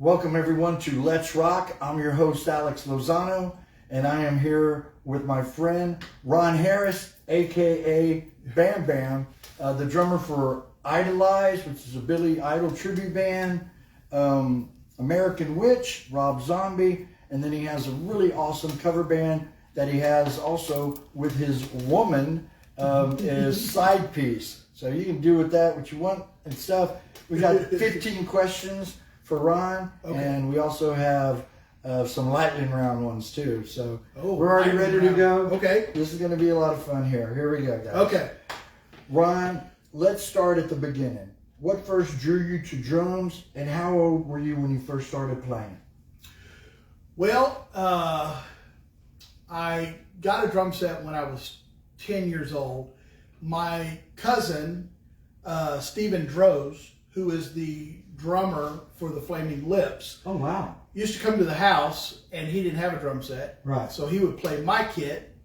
Welcome everyone to Let's Rock. I'm your host Alex Lozano, and I am here with my friend Ron Harris, aka Bam Bam, the drummer for Idolize, which is a Billy Idol tribute band, American Witch, Rob Zombie, and then he has a really awesome cover band that he has also with his woman as side piece. So you can do with that what you want and stuff. We got 15 questions for Ron, and we also have some lightning round ones too. So we're already ready to go. Okay. This is going to be a lot of fun here. Here we go, guys. Okay. Ron, let's start at the beginning. What first drew you to drums, and how old were you when you first started playing? Well, I got a drum set when I was 10 years old. My cousin, Stephen Droz, who is the drummer for the Flaming Lips. Oh, wow. Used to come to the house, and he didn't have a drum set. Right. So he would play my kit,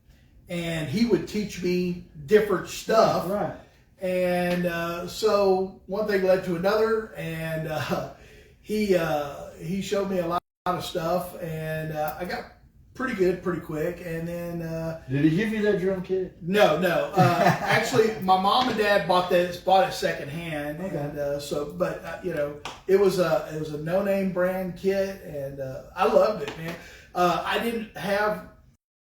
and he would teach me different stuff. Right. And so one thing led to another, and he showed me a lot of stuff, and I got pretty good pretty quick. And then did he give you that drum kit? No. Actually, my mom and dad bought it secondhand. Okay. And it was a no-name brand kit, and I loved it, man. I didn't have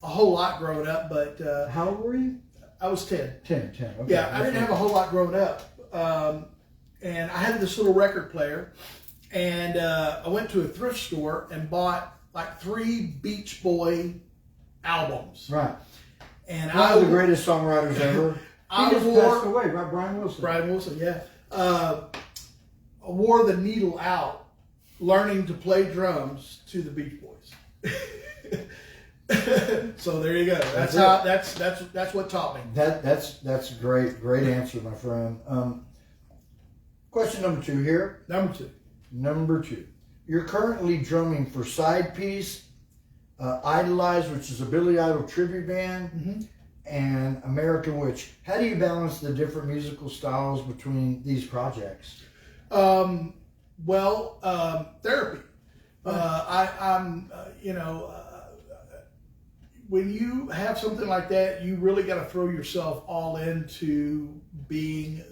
a whole lot growing up, but how old were you? I was 10. 10. Okay. Yeah, I didn't have a whole lot growing up, and I had this little record player, and I went to a thrift store and bought like 3 Beach Boy albums. Right. And one of the greatest songwriters ever. He just passed away, right? Brian Wilson. Brian Wilson, yeah. I wore the needle out, learning to play drums to the Beach Boys. So there you go. That's what taught me. That's a great answer, my friend. Question number 2 here. Number two. You're currently drumming for Side Piece, Idolize, which is a Billy Idol tribute band, and American Witch. How do you balance the different musical styles between these projects? Therapy. When you have something like that, you really got to throw yourself all into being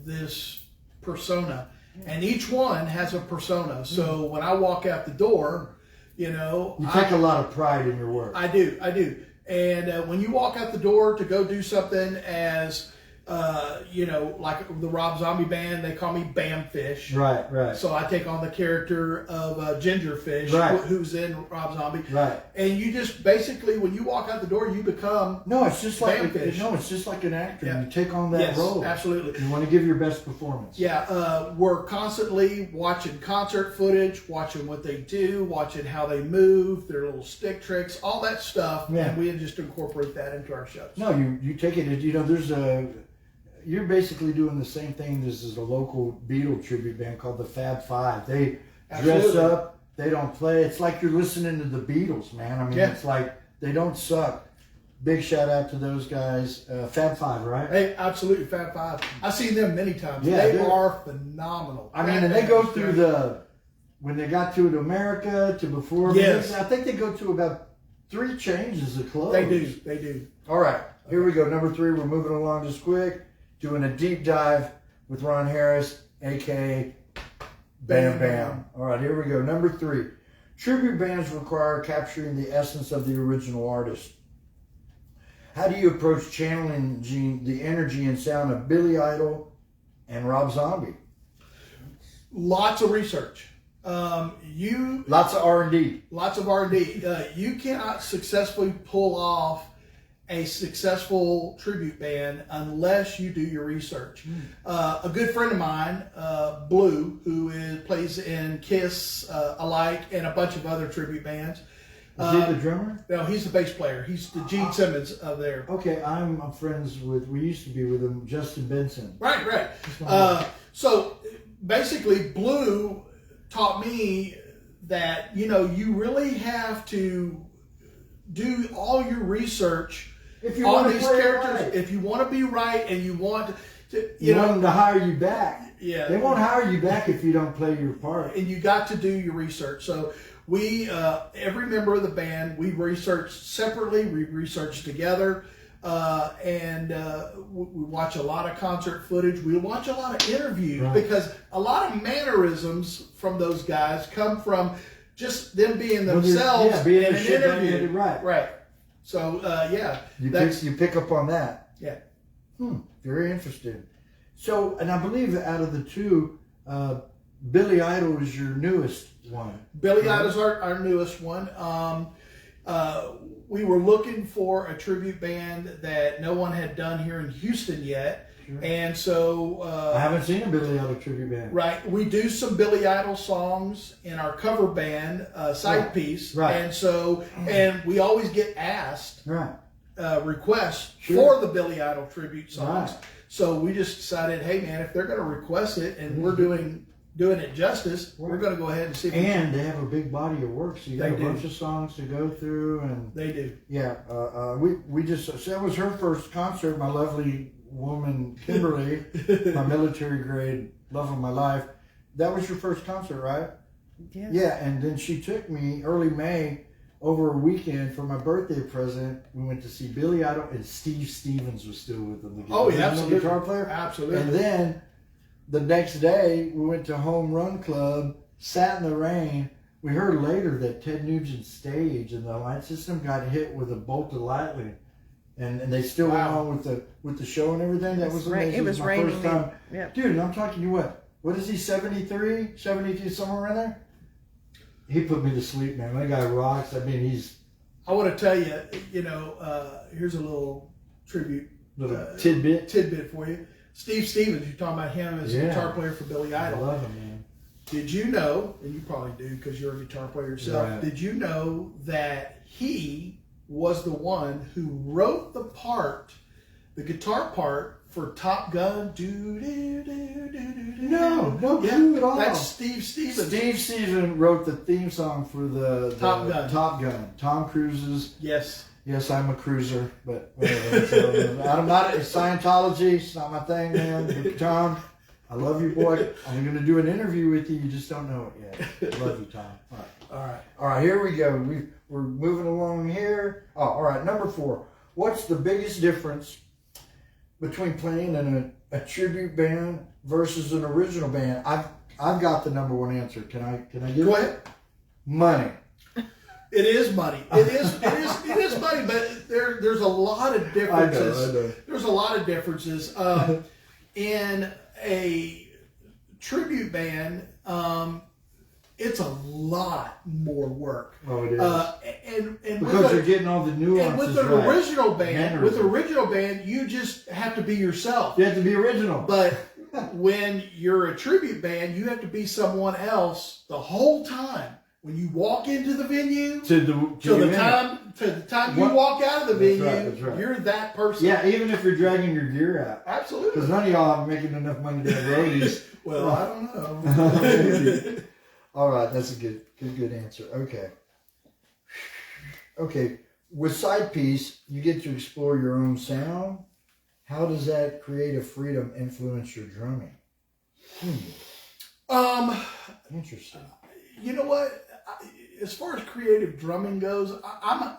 this persona. And each one has a persona. So when I walk out the door, you take a lot of pride in your work. I do. And when you walk out the door to go do something as, like the Rob Zombie band, they call me Bamfish. Right. So I take on the character of Gingerfish, who's in Rob Zombie. Right. And you just basically, when you walk out the door, you become it's just like Bamfish. It's just like an actor. Yeah. You take on that role. Absolutely. You want to give your best performance. Yeah. We're constantly watching concert footage, watching what they do, watching how they move, their little stick tricks, all that stuff. Yeah. And we just incorporate that into our shows. No, you take it. You're basically doing the same thing. This is a local Beatle tribute band called the Fab Five. They dress up. They don't play. It's like you're listening to the Beatles, man. I mean, It's like they don't suck. Big shout out to those guys. Fab Five, right? Hey, absolutely, Fab Five. I've seen them many times. Yeah, they are phenomenal. I mean, and they go through when they got to America to before. Yes. I think they go to about 3 changes of clothes. They do. All right, here we go. Number 3, we're moving along just quick. Doing a deep dive with Ron Harris, a.k.a. Bam Bam. All right, here we go. Number 3. Tribute bands require capturing the essence of the original artist. How do you approach channeling the energy and sound of Billy Idol and Rob Zombie? Lots of research. Lots of R&D. You cannot successfully pull off a successful tribute band unless you do your research. A good friend of mine, Blue, who plays in Kiss, Alike, and a bunch of other tribute bands. Is he the drummer? No, he's the bass player. He's the Gene Simmons of there. Okay, I'm friends with, we used to be with him, Justin Benson. Right. So basically, Blue taught me that, you really have to do all your research if you on want these to play characters. right. If you want to be right and you want You want them to hire you back. Yeah. They won't hire you back if you don't play your part. And you got to do your research. So we, every member of the band, we research separately, we research together, and we watch a lot of concert footage. We watch a lot of interviews because a lot of mannerisms from those guys come from just them being themselves being in an interview. Right. So, you pick up on that. Yeah. Very interesting. So, and I believe that out of the two, Billy Idol is your newest one. Billy Idol's our newest one. We were looking for a tribute band that no one had done here in Houston yet. Sure. And so... I haven't seen a Billy Idol tribute band. Right. We do some Billy Idol songs in our cover band, side piece. Right. And so, and we always get asked requests for the Billy Idol tribute songs. Right. So we just decided, hey man, if they're going to request it and we're doing it justice, we're going to go ahead and see. And they have a big body of work, so you got a bunch of songs to go through, and they do. Yeah, we just, so that was her first concert. My lovely woman Kimberly, my military grade love of my life. That was your first concert, right? Yes. Yeah, and then she took me early May over a weekend for my birthday present. We went to see Billy Idol, and Steve Stevens was still with them. Oh yeah, absolutely. Guitar player, absolutely. And then the next day, we went to Home Run Club, sat in the rain. We heard later that Ted Nugent's stage and the light system got hit with a bolt of lightning, and they still went on with the show and everything. That was amazing. It was my raining. first time. Yep. Dude, and I'm talking to you, what is he, 73, 72, somewhere in there? He put me to sleep, man. That guy rocks. I mean, I want to tell you, here's a little tribute. Tidbit for you. Steve Stevens, you're talking about him as a guitar player for Billy Idol. I love him, man. Did you know, and you probably do because you're a guitar player yourself, did you know that he was the one who wrote the guitar part for Top Gun? No clue at all. That's Steve Stevens. Steve Stevens wrote the theme song for the Top Gun. Top Gun. Tom Cruise's. Yes, I'm a cruiser, but whatever. So, I'm not Scientology. It's not my thing, man. But Tom, I love you, boy. I'm going to do an interview with you. You just don't know it yet. I love you, Tom. All right. Here we go. We're moving along here. Oh, all right. Number 4. What's the biggest difference between playing in a tribute band versus an original band? I've got the number 1 answer. Can I give it? Go ahead. Money. It is money. It is money, but there's a lot of differences. I know. There's a lot of differences. In a tribute band, it's a lot more work. Oh, it is. And because you're getting all the nuances. And with an original band, you just have to be yourself. You have to be original. But when you're a tribute band, you have to be someone else the whole time. When you walk into the venue, to the time you walk out of the venue, you're that person. Yeah, even if you're dragging your gear out. Absolutely. Because none of y'all are making enough money to have roadies. Well, I don't know. All right, that's a good answer. Okay. With side piece, you get to explore your own sound. How does that creative freedom influence your drumming? Interesting. You know what? As far as creative drumming goes, and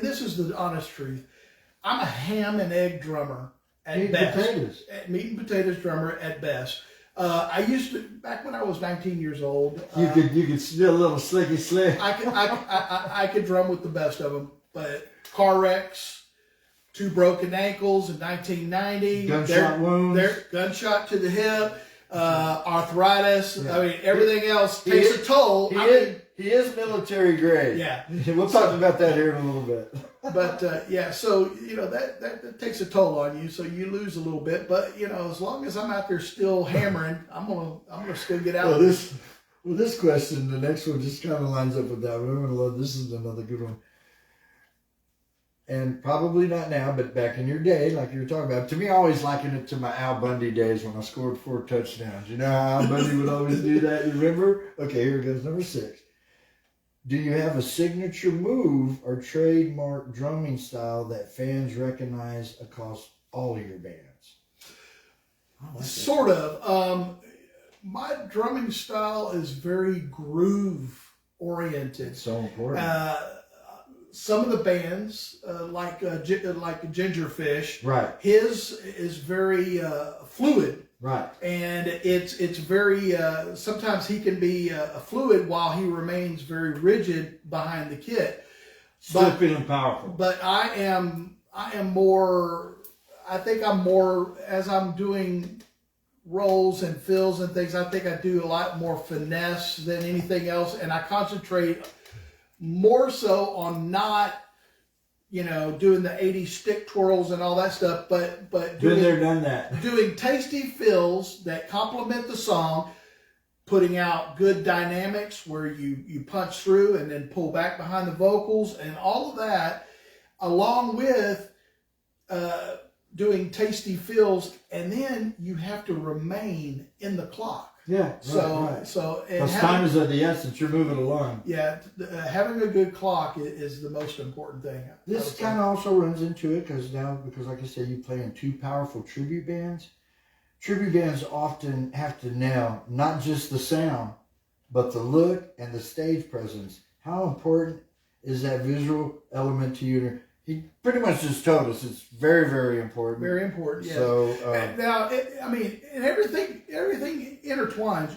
this is the honest truth, I'm a ham and egg drummer at best. Meat and potatoes drummer at best. I used to, back when I was 19 years old. You could still a little slicky slick. I could drum with the best of them, but car wrecks, 2 broken ankles in 1990. Gunshot wounds. Gunshot to the hip. Arthritis. Yeah. I mean, everything else takes a toll. He is military grade. Yeah. We'll talk about that here in a little bit. But so that takes a toll on you. So you lose a little bit. But as long as I'm out there still hammering, I'm gonna still get out. This question, the next one just kind of lines up with that one. This is another good one. And probably not now, but back in your day, like you were talking about, to me, I always liken it to my Al Bundy days when I scored 4 touchdowns. You know how Al Bundy would always do that? You remember? Okay, here goes number 6. Do you have a signature move or trademark drumming style that fans recognize across all of your bands? Sort of. My drumming style is very groove oriented. It's so important. Some of the bands, like Gingerfish, Right. his is very fluid. Right. And it's very, sometimes he can be fluid while he remains very rigid behind the kit. Still feeling powerful. But I am more, I think I'm more, as I'm doing rolls and fills and things, I think I do a lot more finesse than anything else. And I concentrate more so on not, doing the 80s stick twirls and all that stuff, but Been there, done that. Doing tasty fills that complement the song, putting out good dynamics where you punch through and then pull back behind the vocals and all of that, along with doing tasty fills, and then you have to remain in the clock. Yeah. So because time is of the essence. You're moving along. Yeah, having a good clock is the most important thing. This kind of also runs into it because like I said, you play in two powerful tribute bands. Tribute bands often have to nail not just the sound, but the look and the stage presence. How important is that visual element to you? He pretty much just told us it's very, very important. Very important, yeah. So now, and everything intertwines.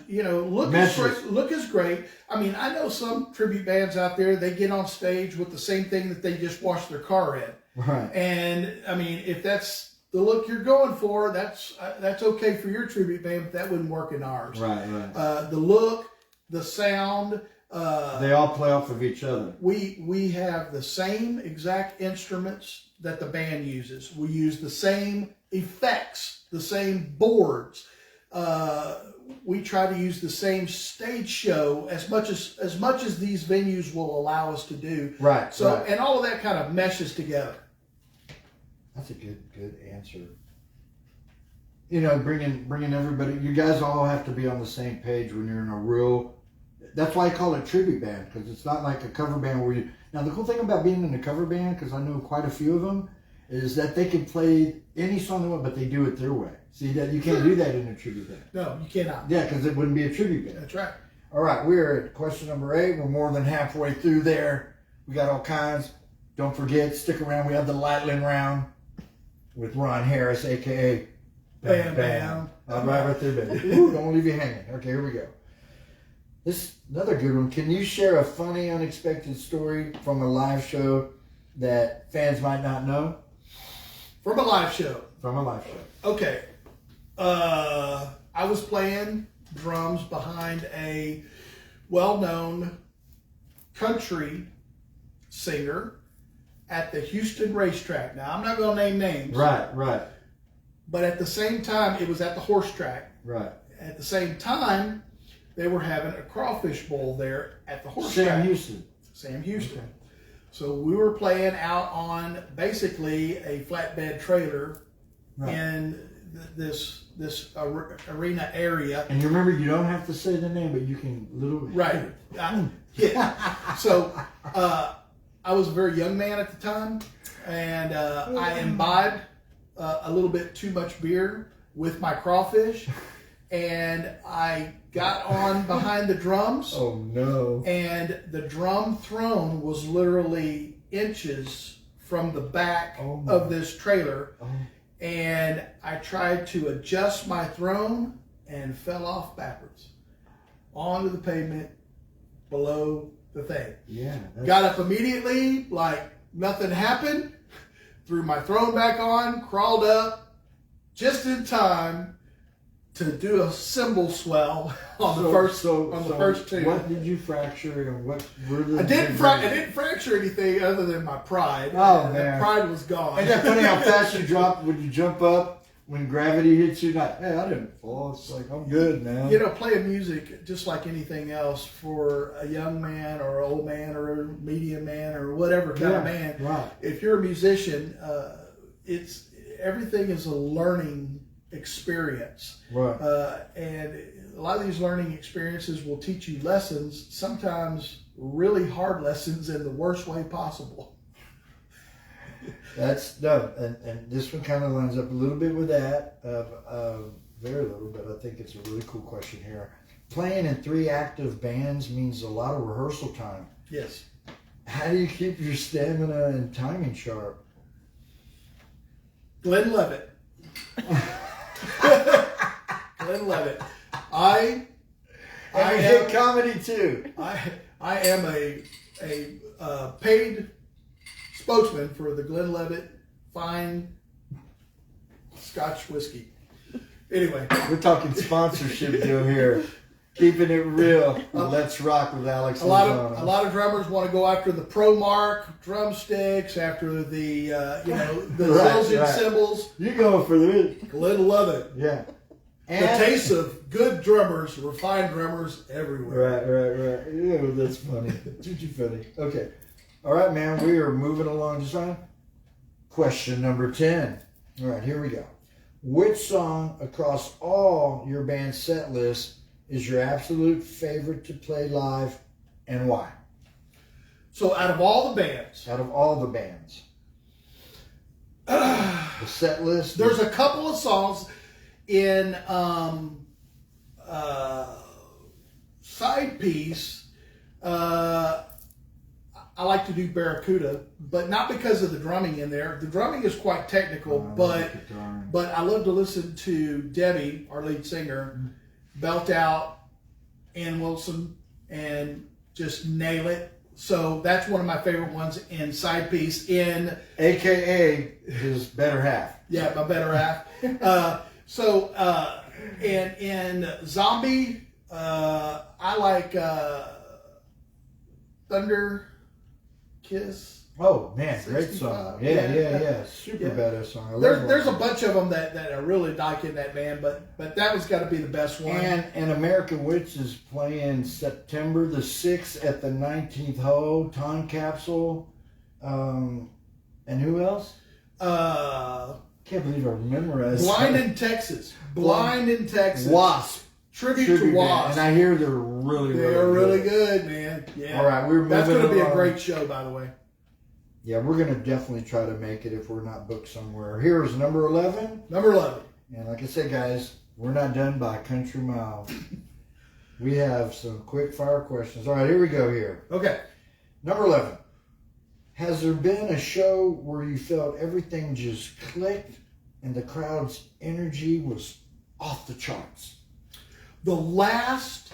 Look is great. I mean, I know some tribute bands out there. They get on stage with the same thing that they just washed their car in. Right. And I mean, if that's the look you're going for, that's okay for your tribute band, but that wouldn't work in ours. Right. The look, the sound. They all play off of each other. We have the same exact instruments that the band uses. We use the same effects, the same boards. We try to use the same stage show as much as these venues will allow us to do. Right. So right. And all of that kind of meshes together. That's a good answer. Bringing everybody. You guys all have to be on the same page when you're in a real. That's why I call it tribute band, because it's not like a cover band where you... Now, the cool thing about being in a cover band, because I know quite a few of them, is that they can play any song they want, but they do it their way. See, that you can't do that in a tribute band. No, you cannot. Yeah, because it wouldn't be a tribute band. That's right. All right, we're at question number 8. We're more than halfway through there. We got all kinds. Don't forget, stick around. We have the Lightning Round with Ron Harris, a.k.a. Bam Bam. Right there, baby. Ooh, don't leave you hanging. Okay, here we go. This another good one. Can you share a funny, unexpected story from a live show that fans might not know? From a live show. From a live show. Okay. I was playing drums behind a well-known country singer at the Houston racetrack. Now, I'm not going to name names. Right. But at the same time, it was at the horse track. Right. At the same time, they were having a crawfish bowl there at the horse track. Sam Houston. Okay. So we were playing out on basically a flatbed trailer in this arena area. And you remember, you don't have to say the name, but you can literally. Right. So I was a very young man at the time, and I imbibed a little bit too much beer with my crawfish. And I got on behind the drums. Oh, no. And the drum throne was literally inches from the back of this trailer. Oh. And I tried to adjust my throne and fell off backwards onto the pavement below the thing. Yeah. Got up immediately like nothing happened, threw my throne back on, crawled up just in time to do a cymbal swell on the first two. What did you fracture, and what? I didn't fracture anything other than my pride. Oh, man. The pride was gone. Isn't that funny how fast you dropped when you jump up when gravity hits you? Like, hey, I didn't fall. It's like, I'm good now. Playing music just like anything else for a young man or an old man or a medium man or whatever kind of man. Right. If you're a musician, everything is a learning experience. Right. And a lot of these learning experiences will teach you lessons, sometimes really hard lessons in the worst way possible. And this one kind of lines up a little bit with that. The very little, but I think it's a really cool question here. Playing in 3 active bands means a lot of rehearsal time. Yes. How do you keep your stamina and timing sharp? Glenn Levitt. Glenn Levitt. I hit comedy too. I am a paid spokesman for the Glenn Levitt Fine Scotch Whiskey. Anyway, we're talking sponsorship deal here. Keeping it real. Let's rock with Alex. A lot of drummers want to go after the Pro Mark drumsticks, after the Zildjian cymbals. You go for the Glenn Levitt. Yeah. And the taste of good drummers, refined drummers everywhere. Right. Yeah, that's funny. Too funny. Okay. All right, man. We are moving along just fine. Question number 10. All right, here we go. Which song across all your band set lists is your absolute favorite to play live, and why? So out of all the bands. The set list? There's a couple of songs in side piece. I like to do Barracuda, but not because of the drumming in there. The drumming is quite technical, but I love to listen to Debbie, our lead singer, belt out Ann Wilson and just nail it. So that's one of my favorite ones in side piece. In AKA his better half. Yeah, my better half. In Zombie, I like Thunder Kiss. Oh man, great song. Yeah. Super badass song. There's a bunch of them that I really like in that band, but that one's got to be the best one. And American Witch is playing September the 6th at the 19th hole, Time Capsule. And who else? Can't believe I memorized. Blind in Texas. Wasp. Tribute to Wasp. And I hear they're really good, man. Yeah. All right, we're moving That's going to be a along. great show, by the way. Yeah, we're going to definitely try to make it if we're not booked somewhere. Here's number 11. Number 11. And like I said, guys, we're not done by a country mile. We have some quick fire questions. All right, here we go here. Okay. Number 11. Has there been a show where you felt everything just clicked and the crowd's energy was off the charts? The last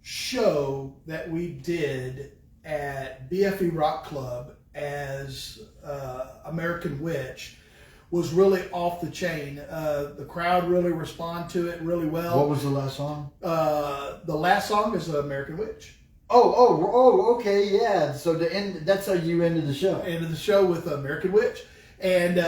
show that we did at BFE Rock Club as American Witch was really off the chain. The crowd really responded to it really well. What was the last song? The last song is American Witch. Oh, okay, yeah. So that's how you ended the show. Ended the show with American Witch, and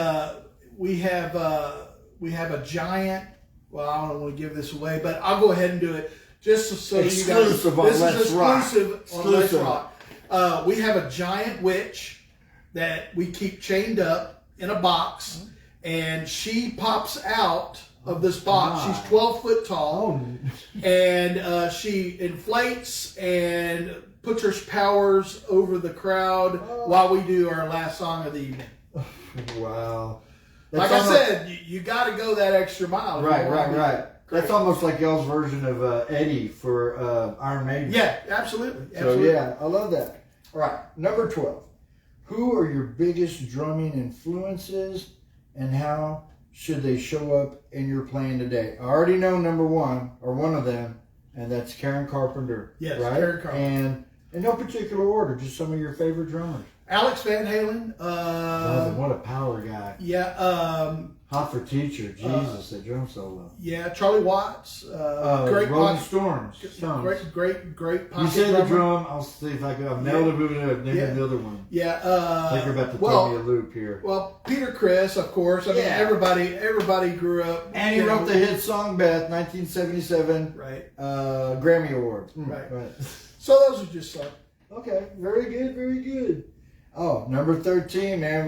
we have a giant. Well, I don't want to give this away, but I'll go ahead and do it just so exclusive you guys. On This is Let's exclusive Rock. on Let's Rock. We have a giant witch that we keep chained up in a box, and she pops out of this box. God. She's 12 foot tall, Oh. and she inflates and puts her powers over the crowd while we do our last song of the evening. Wow. Like I said, you got to go that extra mile. Right. That's almost like y'all's version of Eddie for Iron Maiden. Yeah, absolutely. So yeah, I love that. All right, number 12. Who are your biggest drumming influences, and how should they show up in your playing today? I already know number 1 or one of them, and that's Karen Carpenter. Yes, right? Karen Carpenter. And in no particular order, just some of your favorite drummers. Alex Van Halen. What a power guy. Yeah. Hot for Teacher. Jesus, that drum solo. Yeah, Charlie Watts. Great Rolling Storms. Great pocket You said the drummer. drum. I'll see if I can. I've nailed it. Moving up. Name the other one. Yeah. I think you're about to throw me a loop here. Well, Peter Criss, of course. I mean, everybody grew up. And he wrote the hit song Beth, 1977. Right. Grammy Award. Right. Right. So those are just some. Okay. Very good. Very good. Oh, number 13, man.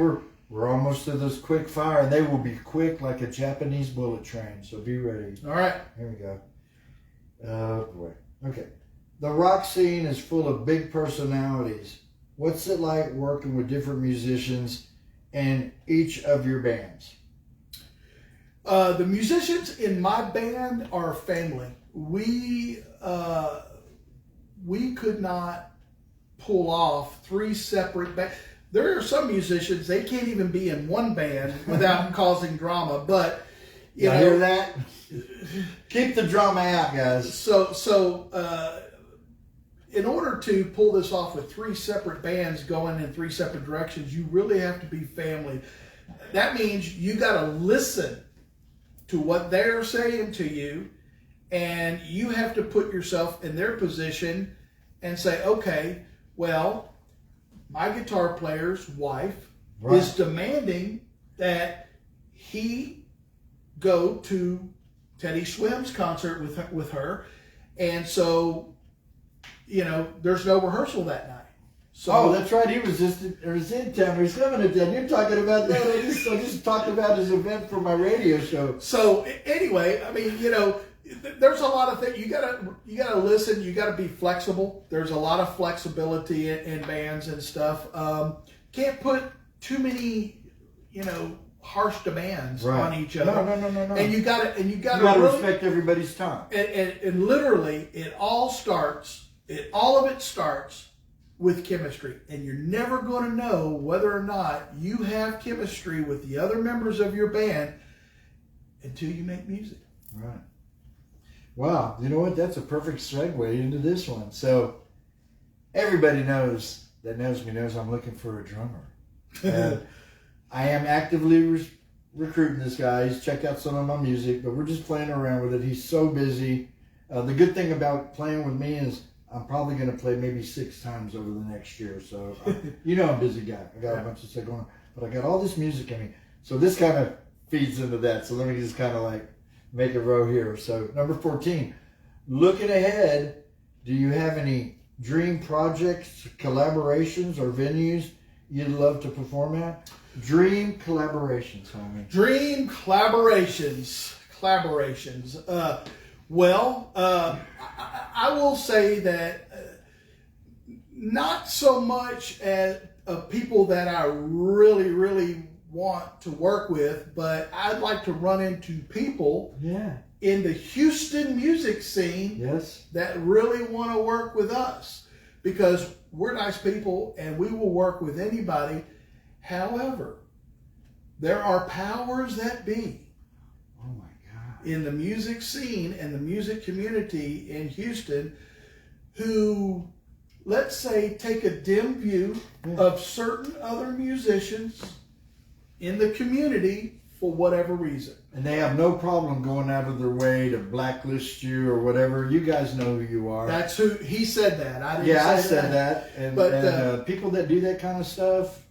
We're almost to this quick fire, and they will be quick like a Japanese bullet train. So be ready. All right. Here we go. Oh boy. Okay. The rock scene is full of big personalities. What's it like working with different musicians in each of your bands? The musicians in my band are family. We could not pull off 3 separate bands. There are some musicians, they can't even be in one band without causing drama, but you hear that? Keep the drama out, guys. So in order to pull this off with 3 separate bands going in 3 separate directions, you really have to be family. That means you got to listen to what they're saying to you, and you have to put yourself in their position and say, okay, well, my guitar player's wife is demanding that he go to Teddy Swims' concert with her, and so, you know, there's no rehearsal that night. So, that's right. He was in town. He's coming to town. You're talking about that. I just talked about his event for my radio show. So anyway, I mean, you know, there's a lot of things. You gotta listen. You gotta be flexible. There's a lot of flexibility in bands and stuff. Can't put too many, you know, harsh demands on each other. No. And you gotta really respect everybody's time. And literally, all of it starts with chemistry, and you're never going to know whether or not you have chemistry with the other members of your band until you make music. Right. Wow. You know what? That's a perfect segue into this one. So everybody knows me knows I'm looking for a drummer. And I am actively recruiting this guy. He's checked out some of my music, but we're just playing around with it. He's so busy. The good thing about playing with me is I'm probably going to play maybe 6 times over the next year. So, you know, I'm a busy guy. I got a bunch of stuff going on. But I got all this music in me. So this kind of feeds into that. So let me just kind of like make a row here. So number 14, looking ahead, do you have any dream projects, collaborations, or venues you'd love to perform at? Dream collaborations, homie. Dream collaborations. I will say that not so much as people that I really, really want to work with, but I'd like to run into people in the Houston music scene that really want to work with us, because we're nice people and we will work with anybody. However, there are powers that be in the music scene and the music community in Houston who, let's say, take a dim view of certain other musicians in the community for whatever reason. And they have no problem going out of their way to blacklist you or whatever. You guys know who you are. That's who he said that. I didn't. I said that. And people that do that kind of stuff,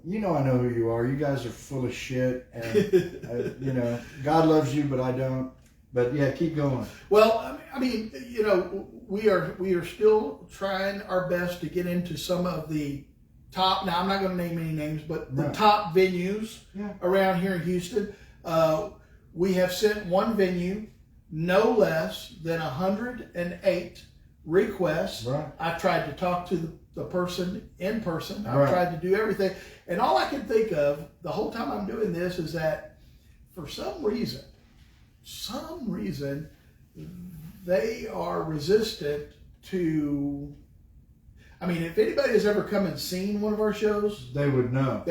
you know, I know who you are. You guys are full of shit, and you know, God loves you, but I don't. But yeah, keep going. Well, I mean, you know, we are still trying our best to get into some of the top. Now, I'm not going to name any names, but the top venues around here in Houston. We have sent one venue no less than 108 requests. Right. I've tried to talk to the person in person. I've tried to do everything. And all I can think of the whole time I'm doing this is that for some reason, they are resistant to, I mean, if anybody has ever come and seen one of our shows, they would know.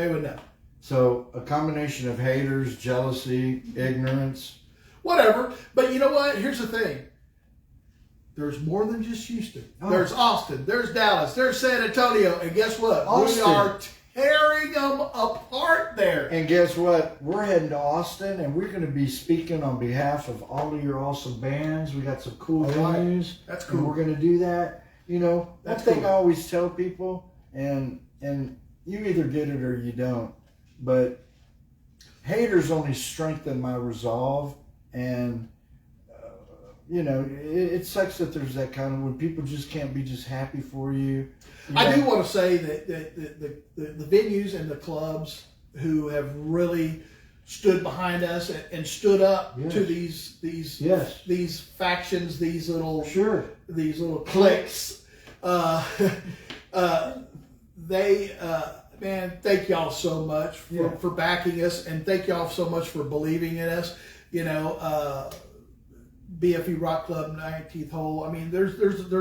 So a combination of haters, jealousy, ignorance. Whatever. But you know what? Here's the thing. There's more than just Houston. There's Austin. There's Dallas. There's San Antonio. And guess what? Austin. We are tearing them apart there. And guess what? We're heading to Austin, and we're going to be speaking on behalf of all of your awesome bands. We got some cool venues. That's cool. And we're going to do that. You know, one thing I always tell people, and you either get it or you don't, but haters only strengthen my resolve. And you know, it sucks that there's that kind of, when people just can't be just happy for you. I do want to say that the venues and the clubs who have really stood behind us and stood up to these factions, these little cliques. Man, thank y'all so much for backing us, and thank y'all so much for believing in us. BFE Rock Club, 19th Hole. I mean, there's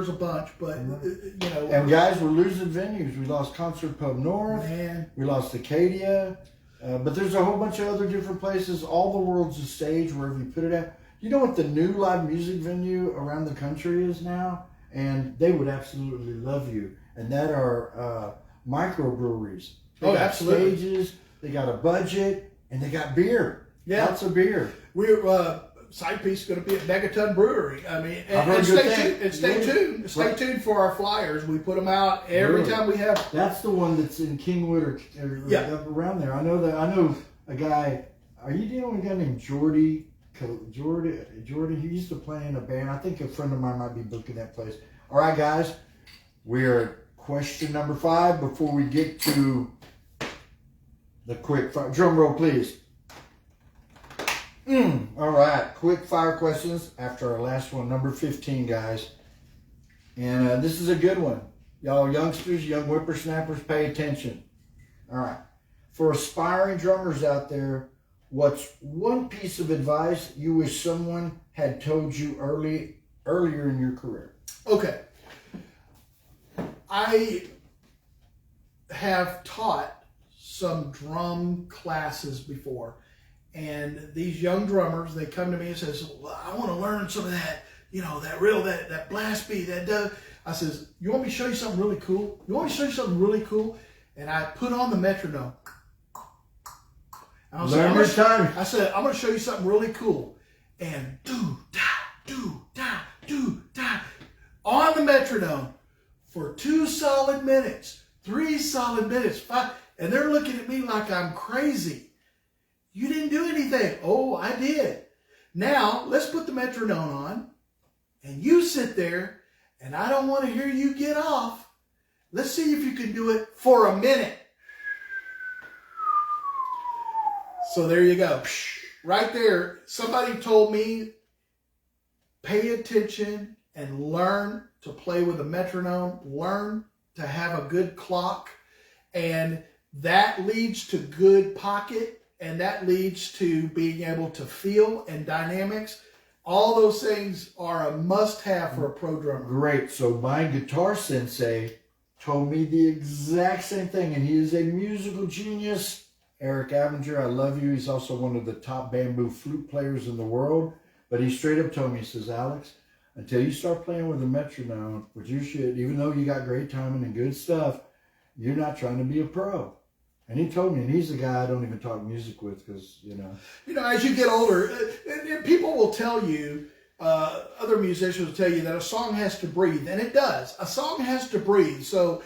a bunch, but And guys, we're losing venues. We lost Concert Pub North. Man. We lost Acadia. But there's a whole bunch of other different places. All the world's a stage wherever you put it at. You know what the new live music venue around the country is now? And they would absolutely love you. And that are microbreweries. They got absolutely. Stages, they got a budget, and they got beer. Yeah. Lots of beer. We're side piece is going to be at Megaton Brewery. I mean, and stay tuned for our flyers. We put them out every time we have. That's the one that's in Kingwood or up around there. I know a guy. Are you dealing with a guy named Jordy? He used to play in a band. I think a friend of mine might be booking that place. All right, guys, we're at question number 5 before we get to the quick fire. Drum roll, please. All right, quick fire questions after our last one, number 15, guys. And this is a good one. Y'all youngsters, young whippersnappers, pay attention. All right. For aspiring drummers out there, what's one piece of advice you wish someone had told you earlier in your career? Okay. I have taught some drum classes before. And these young drummers, they come to me and says, well, I want to learn some of that, that blast beat, that does. I says, you want me to show you something really cool? And I put on the metronome. I said, I'm going to show you something really cool. And do-da, on the metronome for 2 solid minutes, 3 solid minutes, 5. And they're looking at me like I'm crazy. You didn't do anything. Oh, I did. Now, let's put the metronome on, and you sit there, and I don't want to hear you get off. Let's see if you can do it for a minute. So there you go. Right there, somebody told me, pay attention and learn to play with a metronome, learn to have a good clock, and that leads to good pocket. And that leads to being able to feel and dynamics. All those things are a must-have for a pro drummer. Great. So my guitar sensei told me the exact same thing, and he is a musical genius. Eric Avenger, I love you. He's also one of the top bamboo flute players in the world. But he straight up told me, he says, Alex, until you start playing with a metronome, which you should, even though you got great timing and good stuff, you're not trying to be a pro. And he told me, and he's the guy I don't even talk music with because, as you get older, and people will tell you, other musicians will tell you that a song has to breathe, and it does. A song has to breathe. So,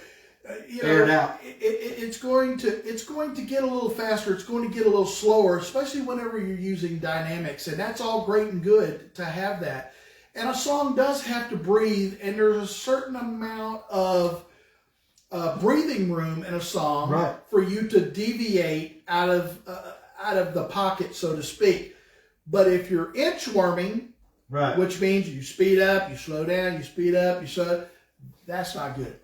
air it out. It's going to get a little faster. It's going to get a little slower, especially whenever you're using dynamics, and that's all great and good to have that. And a song does have to breathe, and there's a certain amount of breathing room in a song for you to deviate out of the pocket, so to speak. But if you're inchworming, which means you speed up, you slow down, you speed up, you slow, that's not good.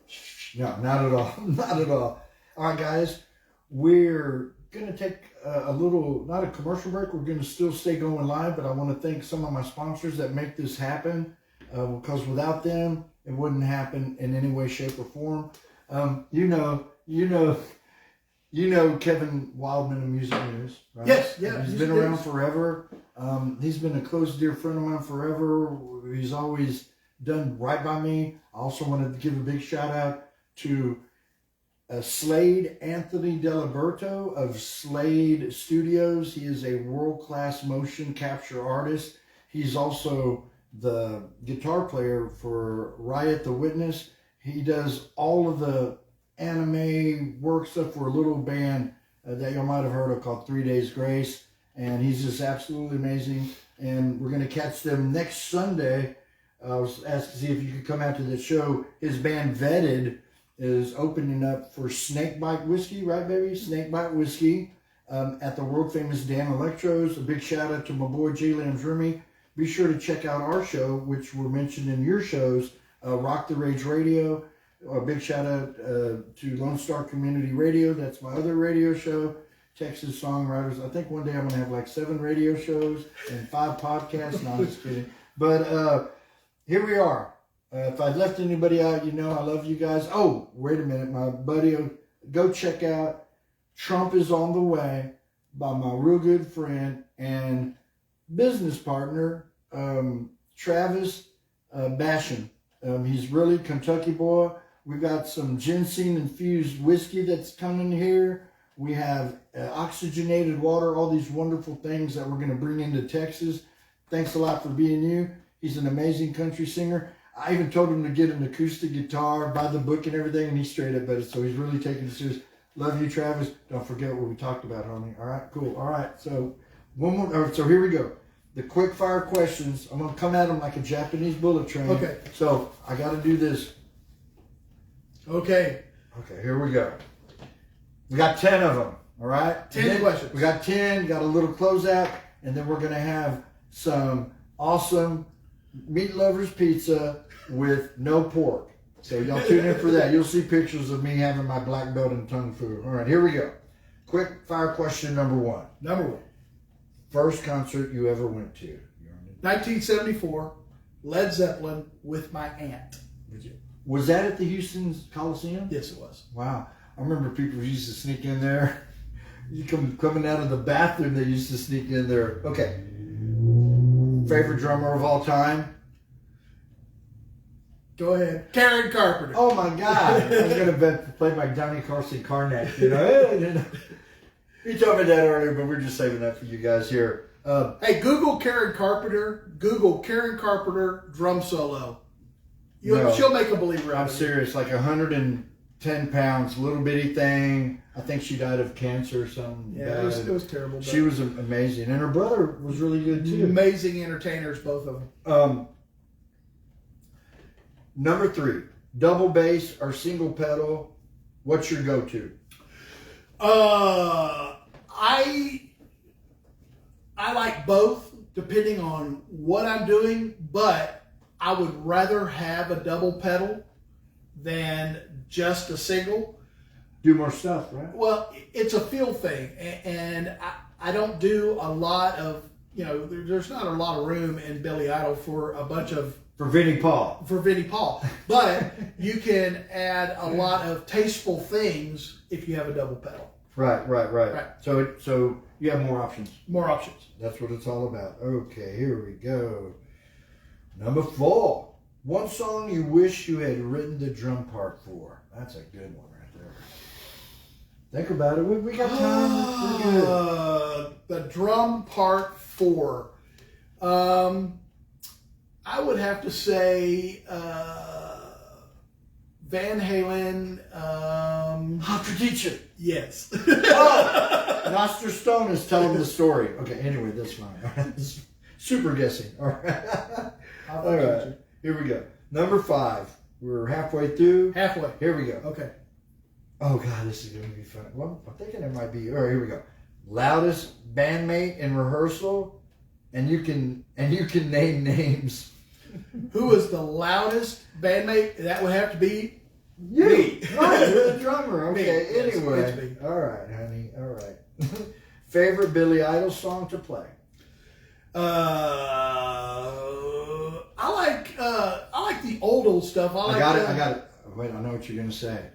No, not at all. Not at all. All right, guys, we're going to take a little, not a commercial break. We're going to still stay going live, but I want to thank some of my sponsors that make this happen because without them, it wouldn't happen in any way, shape, or form. You know Kevin Wildman of Music News, right? Yes, yeah. He's been around forever. He's been a close, dear friend of mine forever. He's always done right by me. I also wanted to give a big shout out to Slade Anthony Deliberto of Slade Studios. He is a world-class motion capture artist. He's also the guitar player for Riot the Witness. He does all of the anime work stuff for a little band that you might have heard of called 3 Days Grace. And he's just absolutely amazing. And we're going to catch them next Sunday. I was asked to see if you could come out to the show. His band Vetted is opening up for Snakebite Whiskey, right, baby? Snakebite Whiskey at the world famous Dan Electros. A big shout out to my boy J. Lambs Remy. Be sure to check out our show, which were mentioned in your shows. Rock the Rage Radio. A big shout out to Lone Star Community Radio. That's my other radio show. Texas songwriters. I think one day I'm going to have like 7 radio shows and 5 podcasts. No, I'm just kidding. But here we are. If I left anybody out, you know I love you guys. Oh, wait a minute. My buddy, go check out Trump is on the Way by my real good friend and business partner, Travis Bashan. He's really Kentucky boy. We've got some ginseng infused whiskey that's coming here. We have oxygenated water, all these wonderful things that we're going to bring into Texas. Thanks a lot for being you. He's an amazing country singer. I even told him to get an acoustic guitar, buy the book and everything, and he's straight up at it. So he's really taking it serious. Love you, Travis. Don't forget what we talked about, homie. All right, cool. All right, so one more. So here we go. The quick fire questions. I'm going to come at them like a Japanese bullet train. Okay. So I got to do this. Okay. Okay, here we go. We got 10 of them, all right? 10 questions. We got 10, got a little closeout, and then we're going to have some awesome meat lovers pizza with no pork. So y'all tune in for that. You'll see pictures of me having my black belt and tongue food. All right, here we go. Quick fire question number 1. Number 1. First concert you ever went to? 1974, Led Zeppelin with my aunt. Was that at the Houston Coliseum? Yes, it was. Wow. I remember people used to sneak in there. You coming out of the bathroom, they used to sneak in there. Okay. Favorite drummer of all time? Go ahead. Karen Carpenter. Oh my God. I was going to play my Johnny Carson Carnac. You know? You told me that earlier, but we're just saving that for you guys here. Hey, Google Karen Carpenter. Google Karen Carpenter drum solo. She'll make a believer out I'm of it. serious. Like 110 pounds, little bitty thing. I think she died of cancer or something. Yeah, it was terrible. She was amazing. And her brother was really good too. Amazing entertainers, both of them. Number 3, double bass or single pedal. What's your go-to? I like both, depending on what I'm doing, but I would rather have a double pedal than just a single. Do more stuff, right? Well, it's a feel thing, and I don't do a lot of, there's not a lot of room in Billy Idol for a bunch of For Vinnie Paul. But you can add a lot of tasteful things if you have a double pedal. Right. So you have more options. More options. That's what it's all about. Okay, here we go. Number 4. One song you wish you had written the drum part for. That's a good one right there. Think about it. We got time. We're good. The drum part 4. I would have to say Van Halen. Hot Tradition. Yes. Noster Stone is telling the story. Okay, anyway, that's fine. Super guessing. All right. All right. Here we go. Number 5. We're halfway through. Halfway. Here we go. Okay. Oh, God, this is going to be fun. Well, I'm thinking it might be. All right, here we go. Loudest bandmate in rehearsal, and you can name names. Who is the loudest bandmate? That would have to be You. me. Right, you're the drummer. Okay, Yes, anyway. it's me. All right, honey. All right. Favorite Billy Idol song to play? I like the old stuff. I got it. Wait, I know what you're going to say.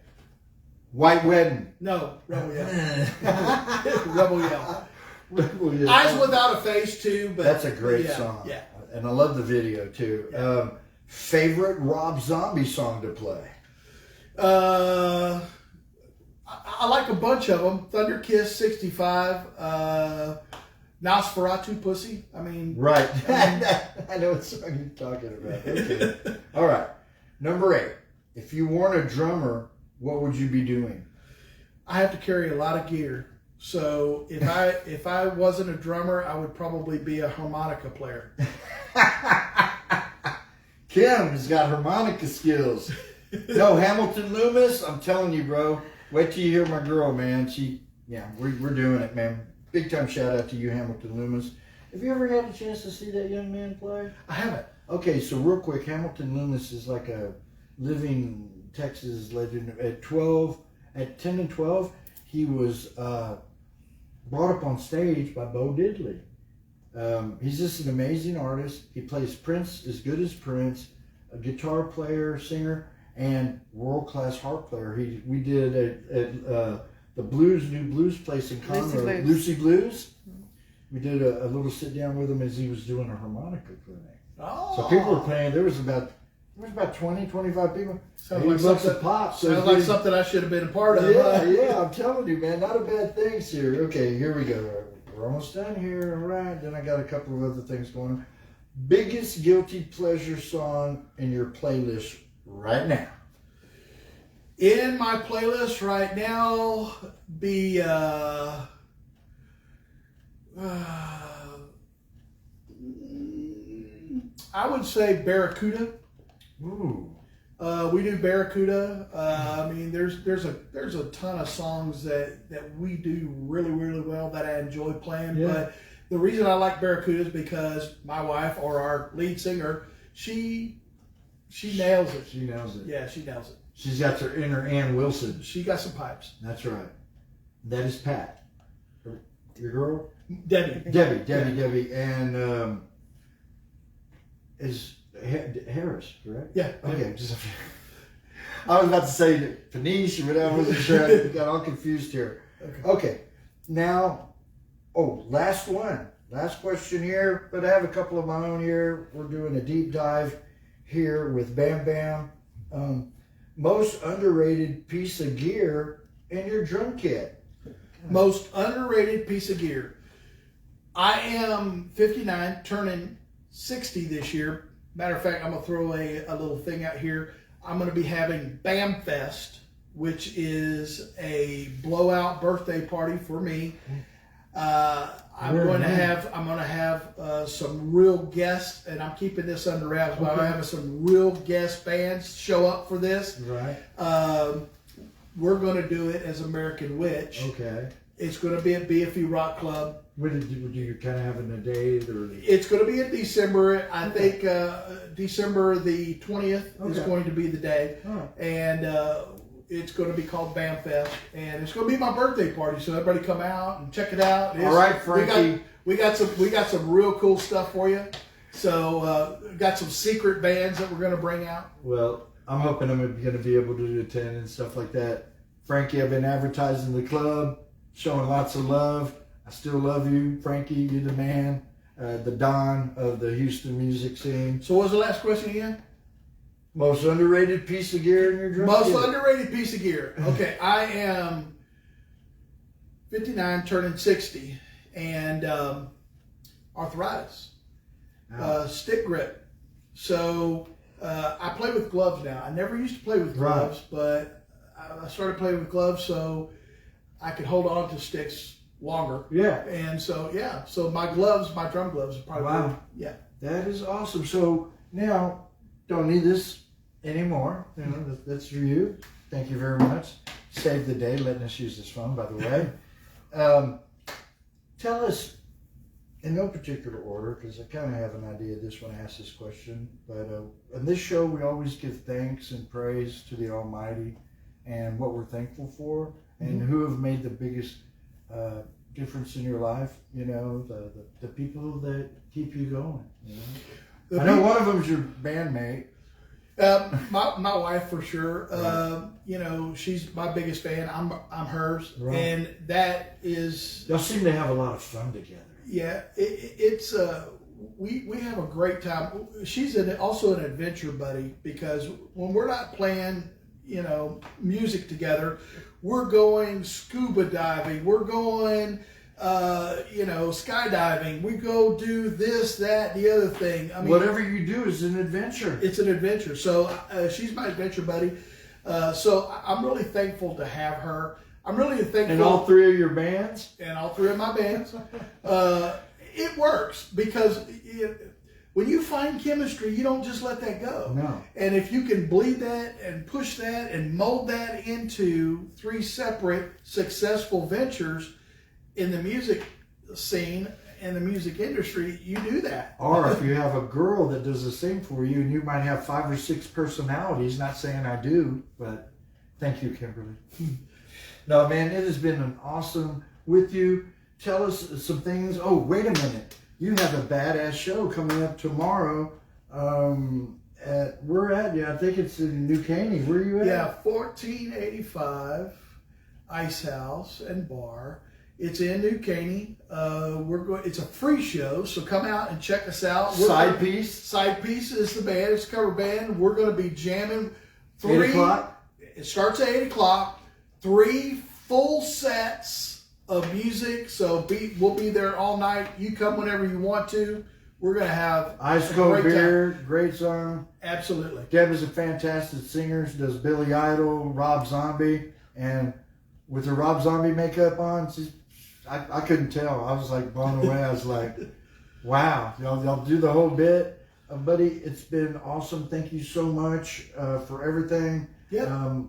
White Wedding. No, Rebel Yell. Rebel Yell. Rebel Yell. Eyes Without a Face too, but that's a great song. Yeah. And I love the video too. Yeah. Favorite Rob Zombie song to play? I like a bunch of them. Thunder Kiss 65. Nosferatu Pussy. I mean. Right. I know what song you're talking about. Okay. All right. Number 8. If you weren't a drummer, what would you be doing? I have to carry a lot of gear. So if I wasn't a drummer, I would probably be a harmonica player. Kim has got harmonica skills. No, Hamilton Loomis, I'm telling you, bro. Wait till you hear my girl, man. We're doing it, man. Big time shout out to you, Hamilton Loomis. Have you ever had a chance to see that young man play? I haven't. Okay, so real quick, Hamilton Loomis is like a living Texas legend. At 10 and 12, he was brought up on stage by Bo Diddley. He's just an amazing artist. He plays Prince as good as Prince, a guitar player, singer, and world-class harp player. We did at the new blues place in Conroe, Lucy Blues. We did a little sit-down with him as he was doing a harmonica clinic. Oh. So people were playing. There was about 20, 25 people. Sounds like something, pop. So sounds like something I should have been a part of. Yeah, I'm telling you, man. Not a bad thing here. Okay, here we go. We're almost done here. All right. Then I got a couple of other things going on. Biggest guilty pleasure song in your playlist right now? In my playlist right now, be I would say Barracuda. Ooh. We do Barracuda. I mean, there's a ton of songs that we do really, really well that I enjoy playing. Yeah. But the reason I like Barracuda is because my wife, or our lead singer, she nails it. She nails it. Yeah, she nails it. She's got her inner Ann Wilson. She got some pipes. That's right. That is Pat. Your girl? Debbie. Debbie. And is Harris, correct? Yeah. Okay. I was about to say Panisch, but I wasn't sure. I got all confused here. Okay. Now, last one. Last question here, but I have a couple of my own here. We're doing a deep dive here with Bam Bam. Most underrated piece of gear in your drum kit. Most underrated piece of gear. I am 59, turning 60 this year. Matter of fact, I'm going to throw a little thing out here. I'm going to be having Bam Fest, which is a blowout birthday party for me. I'm going to have some real guests, and I'm keeping this under wraps, but I'm having some real guest bands show up for this. Right. We're going to do it as American Witch. Okay. It's going to be at BFE Rock Club. What do you kind of having a date or? It's going to be in December. I think December the 20th is going to be the day, and it's going to be called Bam Fest, and it's going to be my birthday party. So everybody come out and check it out. All right, Frankie. We got some real cool stuff for you. So got some secret bands that we're going to bring out. Well, I'm hoping I'm going to be able to attend and stuff like that. Frankie, I've been advertising the club, showing lots of love. I still love you, Frankie. You're the man, the Don of the Houston music scene. So what was the last question again? Most underrated piece of gear in your drum Most kit? underrated piece of gear. Okay, I am 59, turning 60, and arthritis, stick grip. So I play with gloves now. I never used to play with gloves, but I started playing with gloves so I could hold on to sticks longer. Yeah. And so, so my drum gloves are probably, That is awesome. So now, don't need this anymore. You know, that's for you. Thank you very much. Saved the day letting us use this phone, by the way. Tell us, in no particular order, because I kind of have an idea of this when I ask this question, but on this show we always give thanks and praise to the Almighty and what we're thankful for, and who have made the biggest difference in your life, you know, the people that keep you going. You know? I know one of them is your bandmate. My wife, for sure. You know, she's my biggest fan. I'm hers, and that is. Y'all seem to have a lot of fun together. Yeah, it's we have a great time. She's also an adventure buddy, because when we're not playing, you know, music together, we're going scuba diving. We're going, you know, skydiving. We go do this, that, the other thing. I mean, whatever you do is an adventure. It's an adventure. So she's my adventure buddy. So I'm really thankful to have her. I'm really thankful. And all three of your bands? And all three of my bands. It works because when you find chemistry, you don't just let that go. No. And if you can bleed that and push that and mold that into three separate successful ventures in the music scene and the music industry, you do that. Or if you have a girl that does the same for you, and you might have 5 or 6 personalities, not saying I do, but thank you, Kimberly. No, man, it has been an awesome with you. tell us some things. Oh, wait a minute. You have a badass show coming up tomorrow. Where at? Yeah, I think it's in New Caney. Where are you at? Yeah, 1485 Ice House and Bar. It's in New Caney. It's a free show, so come out and check us out. Side Piece. Side Piece is the band. It's a cover band. We're going to be jamming 8 o'clock. It starts at 8 o'clock. 3 full sets of music. So we'll be there all night. You come whenever you want to. We're going to have Ice Cold Beer, great song. Absolutely. Deb is a fantastic singer. She does Billy Idol, Rob Zombie, and with her Rob Zombie makeup on, I couldn't tell. I was like blown away. I was like, wow, y'all do the whole bit. Buddy, it's been awesome. Thank you so much for everything. Yeah.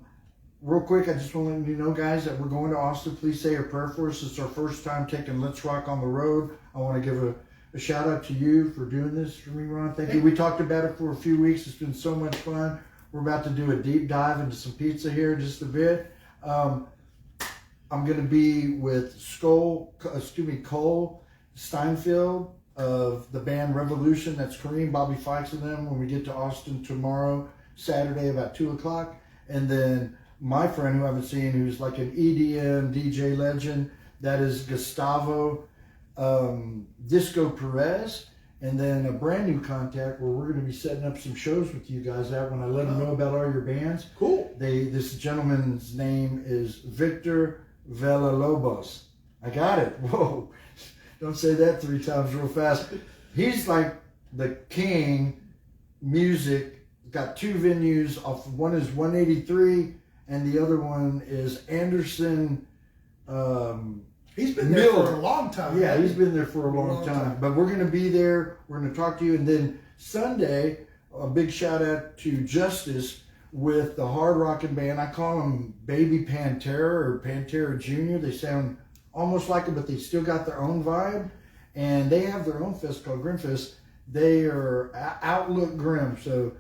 Real quick, I just want to let you know, guys, that we're going to Austin. Please say a prayer for us. It's our first time taking Let's Rock on the road. I want to give a shout out to you for doing this for me, Ron. Thank you. We talked about it for a few weeks. It's been so much fun. We're about to do a deep dive into some pizza here in just a bit. I'm going to be with Cole Steinfeld of the band Revolution. That's Kareem, Bobby Fikes and them when we get to Austin tomorrow, Saturday, about 2 o'clock. And then my friend who I haven't seen, who's like an EDM DJ legend, that is Gustavo Disco Perez. And then a brand new contact where we're going to be setting up some shows with you guys out when I let them know about all your bands. Cool. This gentleman's name is Victor Villalobos. I got it. Whoa. Don't say that 3 times real fast. He's like the king music. Got 2 venues. One is 183 and the other one is Anderson. He's been there for a long time. Yeah, he's been there for a long time. But we're going to be there. We're going to talk to you. And then Sunday, a big shout out to Justice with the hard rocking band. I call them Baby Pantera or Pantera Jr. They sound almost like it, but they still got their own vibe. And they have their own fest called Grimfest. They are Outlook Grim. So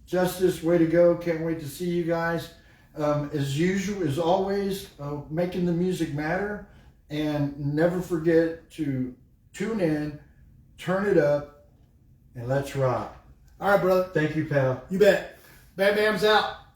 Justice, way to go. Can't wait to see you guys. As usual, as always, making the music matter. And never forget to tune in, turn it up, and let's rock. All right, brother. Thank you, pal. You bet. Bam Bam's out.